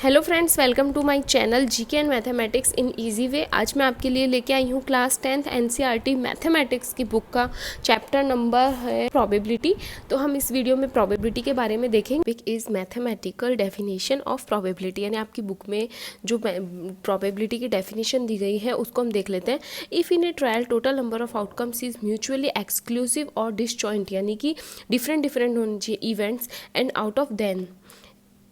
Hello friends, welcome to my channel GK and mathematics in easy way. आज मैं आपके लिए लेके आई हूँ क्लास 10th एनसीईआरटी मैथमेटिक्स की बुक का चैप्टर नंबर है प्रोबेबिलिटी। तो हम इस वीडियो में प्रोबेबिलिटी के बारे में देखेंगे। Pick is mathematical definition of probability, यानी आपकी बुक में जो प्रोबेबिलिटी की डेफिनेशन दी गई है उसको हम देख लेते हैं। If in a trial total number of outcomes is mutually exclusive और डिसजॉइंट, यानी कि डिफरेंट होने चाहिए events, and out of then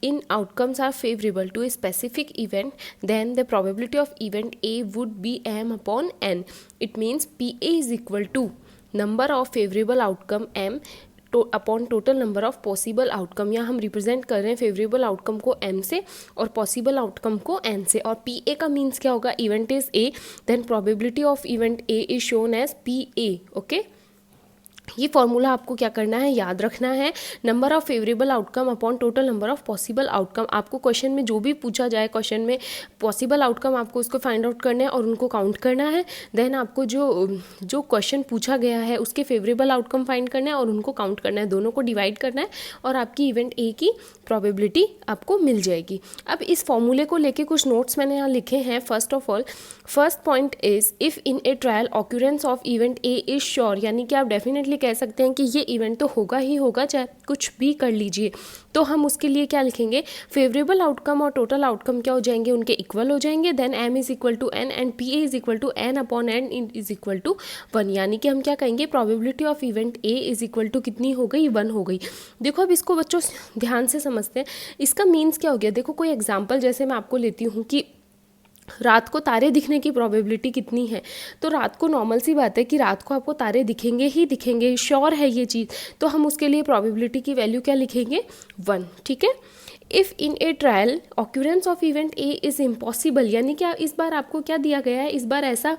in outcomes are favorable to a specific event, then the probability of event A would be m upon n. It means PA is equal to number of favorable outcome m upon total number of possible outcome. यहाँ हम represent कर रहे हैं favourable outcome को m से और possible outcome को n से। और PA का मीन्स क्या होगा? Event is A, then probability of event A is shown as PA। Okay, ये फॉर्मूला आपको क्या करना है, याद रखना है। Number of favourable outcome upon total number of possible outcome. आपको क्वेश्चन में जो भी पूछा जाए, क्वेश्चन में पॉसिबल आउटकम आपको उसको फाइंड आउट करना है और उनको काउंट करना है। देन आपको जो क्वेश्चन पूछा गया है उसके फेवरेबल आउटकम फाइंड करना है और उनको काउंट करना है, दोनों को डिवाइड करना है और आपकी इवेंट ए की प्रोबेबिलिटी आपको मिल जाएगी। अब इस फॉर्मूले को लेके कुछ नोट्स मैंने यहाँ लिखे हैं। First of all, first point is if in a trial occurrence of event A is sure, यानी कि आप डेफिनेटली कह सकते हैं कि ये इवेंट तो होगा ही होगा, चाहे कुछ भी कर लीजिए। तो हम उसके लिए क्या लिखेंगे? फेवरेबल आउटकम और टोटल आउटकम क्या हो जाएंगे? उनके इक्वल हो जाएंगे। Then m is equal to n and PA is equal to n upon n is equal to 1, यानी कि हम क्या कहेंगे? Probability of event A is equal to कितनी हो गई? 1 हो गई। देखो अब इसको बच्चों ध्यान से समझते हैं। इसका मीन्स क्या हो गया? देखो कोई एग्जाम्पल जैसे मैं आपको लेती हूँ कि रात को तारे दिखने की प्रोबेबिलिटी कितनी है। तो रात को नॉर्मल सी बात है कि रात को आपको तारे दिखेंगे ही दिखेंगे, श्योर है ये चीज़। तो हम उसके लिए प्रोबेबिलिटी की वैल्यू क्या लिखेंगे? 1। ठीक है। If in a trial occurrence of event A is impossible, यानी कि इस बार आपको क्या दिया गया है? इस बार ऐसा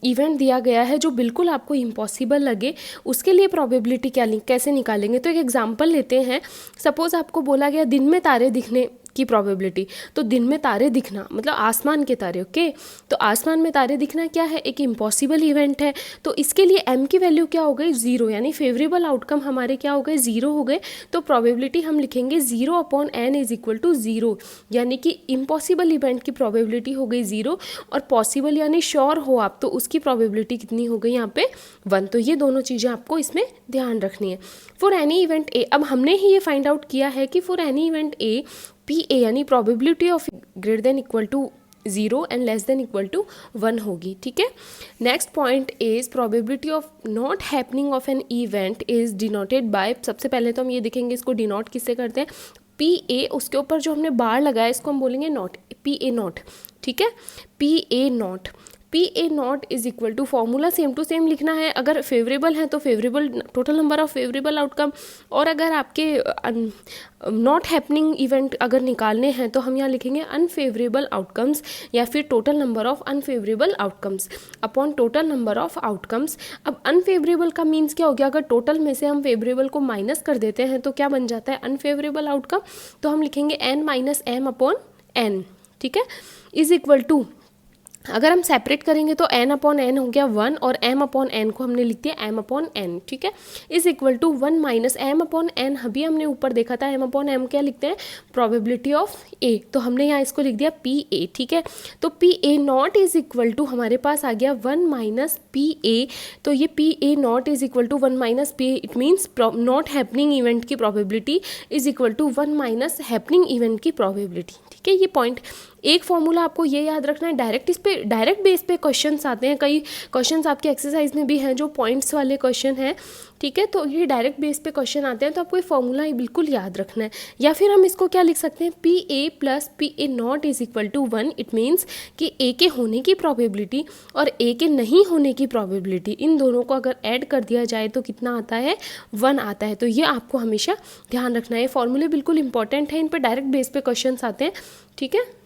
इवेंट दिया गया है जो बिल्कुल आपको इम्पॉसिबल लगे, उसके लिए प्रोबेबिलिटी कैसे निकालेंगे? तो एक एग्जांपल लेते हैं। सपोज आपको बोला गया दिन में तारे दिखने की प्रोबेबिलिटी। तो दिन में तारे दिखना मतलब आसमान के तारे। ओके, तो आसमान में तारे दिखना क्या है? एक इम्पॉसिबल इवेंट है। तो इसके लिए m की वैल्यू क्या हो गई? 0, यानी फेवरेबल आउटकम हमारे क्या हो गए? 0 हो गए। तो प्रोबेबिलिटी हम लिखेंगे 0 upon n is equal to 0, यानी कि इम्पॉसिबल इवेंट की प्रोबेबिलिटी हो गई 0 और पॉसिबल यानी श्योर हो आप, तो उसकी प्रोबेबिलिटी कितनी हो गई यहाँ पे? 1। तो ये दोनों चीज़ें आपको इसमें ध्यान रखनी है। फॉर एनी इवेंट ए, अब हमने ही ये फाइंड आउट किया है कि for any event A PA यानी probability of greater than equal to 0 and less than equal to 1 होगी। ठीक है। Next point is probability of not happening of an event is denoted by, सबसे पहले तो हम ये देखेंगे इसको डिनोट किससे करते हैं? PA, उसके ऊपर जो हमने बार लगाया इसको हम बोलेंगे नॉट, PA नॉट। ठीक है, PA not. PA not is equal to, formula same to same लिखना है। अगर फेवरेबल है तो favourable total number of favourable outcome, और अगर आपके नॉट हैपनिंग इवेंट अगर निकालने हैं तो हम यहाँ लिखेंगे अनफेवरेबल आउटकम्स या फिर total number of unfavourable outcomes upon total number of outcomes. अब अनफेवरेबल का मीन्स क्या हो गया? अगर टोटल में से हम फेवरेबल को माइनस कर देते हैं तो क्या बन जाता है? Unfavourable outcome. तो हम लिखेंगे n minus m upon n। ठीक है, इज इक्वल टू, अगर हम सेपरेट करेंगे तो n अपॉन n हो गया 1 और m अपॉन n को हमने लिख दिया m अपॉन n। ठीक है, is equal to 1 minus m upon n। अभी हमने ऊपर देखा था m अपॉन m क्या लिखते हैं? Probability of a। तो हमने यहाँ इसको लिख दिया PA। ठीक है, तो PA not is equal to हमारे पास आ गया 1 माइनस PA। तो ये PA not is equal to 1 minus PA, it means not happening event की probability is equal to 1 minus happening event की प्रोबेबिलिटी। ठीक है, ये पॉइंट एक फॉर्मूला आपको ये याद रखना है। डायरेक्ट बेस पे क्वेश्चंस आते हैं, कई क्वेश्चंस आपके एक्सरसाइज में भी हैं जो पॉइंट्स वाले क्वेश्चन हैं। ठीक है, तो ये डायरेक्ट बेस पे क्वेश्चन आते हैं तो आपको ये फॉर्मूला बिल्कुल याद रखना है। या फिर हम इसको क्या लिख सकते हैं? PA plus PA not is equal to 1। It means कि A के होने की प्रोबेबिलिटी और A के नहीं होने की प्रोबेबिलिटी, इन दोनों को अगर ऐड कर दिया जाए तो कितना आता है? 1 आता है। तो ये आपको हमेशा ध्यान रखना है। फॉर्मूले बिल्कुल इंपॉर्टेंट है, इन पर डायरेक्ट बेस पे क्वेश्चन आते हैं। ठीक है।